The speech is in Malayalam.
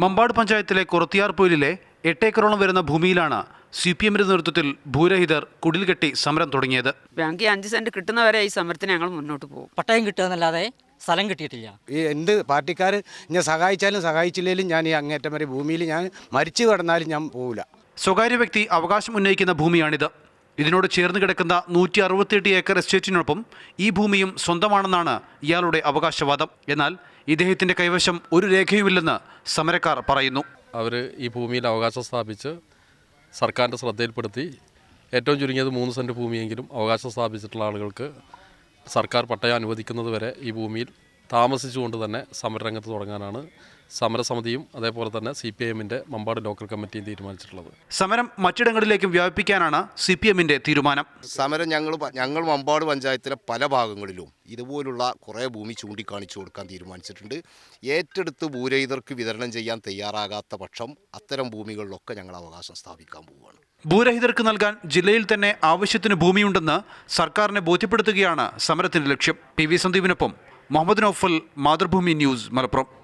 മമ്പാട് പഞ്ചായത്തിലെ കൊറത്തിയാർപൊയിലിലെ 8 ഏക്കറോളം വരുന്ന ഭൂമിയിലാണ് CPMന്റെ നേതൃത്വത്തിൽ ഭൂരഹിതർ കുടിൽ കെട്ടി സമരം തുടങ്ങിയത്. ബാങ്കിൽ 5 സെന്റ് കിട്ടുന്നവരെ ഈ സമരത്തിന് ഞങ്ങൾ മുന്നോട്ട് പോകും. പട്ടയം കിട്ടുകയെന്നല്ലാതെ സ്ഥലം കിട്ടിയിട്ടില്ല. ഈ എന്ത് പാർട്ടിക്കാർ എന്നെ സഹായിച്ചാലും സഹായിച്ചില്ലെങ്കിലും ഞാൻ ഈ അങ്ങേറ്റം വരെ ഭൂമിയിൽ ഞാൻ മരിച്ചു കിടന്നാലും ഞാൻ പോവില്ല. സ്വകാര്യ വ്യക്തി അവകാശം ഉന്നയിക്കുന്ന ഭൂമിയാണിത്. ഇതിനോട് ചേർന്ന് കിടക്കുന്ന 168 ഏക്കർ എസ്റ്റേറ്റിനൊപ്പം ഈ ഭൂമിയും സ്വന്തമാണെന്നാണ് ഇയാളുടെ അവകാശവാദം. എന്നാൽ ഇദ്ദേഹത്തിന്റെ കൈവശം ഒരു രേഖയുമില്ലെന്ന് സമരക്കാർ പറയുന്നു. അവർ ഈ ഭൂമിയിൽ അവകാശം സ്ഥാപിച്ച് സർക്കാരിൻ്റെ ശ്രദ്ധയിൽപ്പെടുത്തി ഏറ്റവും ചുരുങ്ങിയത് 3 സെൻറ്റ് ഭൂമിയെങ്കിലും അവകാശം സ്ഥാപിച്ചിട്ടുള്ള ആളുകൾക്ക് സർക്കാർ പട്ടയം അനുവദിക്കുന്നത് വരെ ഈ ഭൂമിയിൽ താമസിച്ചുകൊണ്ട് തന്നെ സമരരംഗത്ത് തുടങ്ങാനാണ് സമരസമിതിയും അതേപോലെ തന്നെ CPMന്റെ മമ്പാട് ലോക്കൽ കമ്മിറ്റിയും തീരുമാനിച്ചിട്ടുള്ളത്. സമരം മറ്റിടങ്ങളിലേക്കും വ്യാപിപ്പിക്കാനാണ് CPMന്റെ തീരുമാനം. സമരം ഞങ്ങൾ മമ്പാട് പഞ്ചായത്തിലെ പല ഭാഗങ്ങളിലും ഇതുപോലുള്ള കുറേ ഭൂമി ചൂണ്ടിക്കാണിച്ചു കൊടുക്കാൻ തീരുമാനിച്ചിട്ടുണ്ട്. ഏറ്റെടുത്ത് ഭൂരഹിതർക്ക് വിതരണം ചെയ്യാൻ തയ്യാറാകാത്ത പക്ഷം അത്തരം ഭൂമികളിലൊക്കെ ഞങ്ങൾ അവകാശം സ്ഥാപിക്കാൻ പോവുകയാണ്. ഭൂരഹിതർക്ക് നൽകാൻ ജില്ലയിൽ തന്നെ ആവശ്യത്തിന് ഭൂമിയുണ്ടെന്ന് സർക്കാരിനെ ബോധ്യപ്പെടുത്തുകയാണ് സമരത്തിന്റെ ലക്ഷ്യം. PV സന്ദീപിനൊപ്പം മുഹമ്മദ് നൗഫൽ, മാതൃഭൂമി ന്യൂസ്, മലപ്പുറം.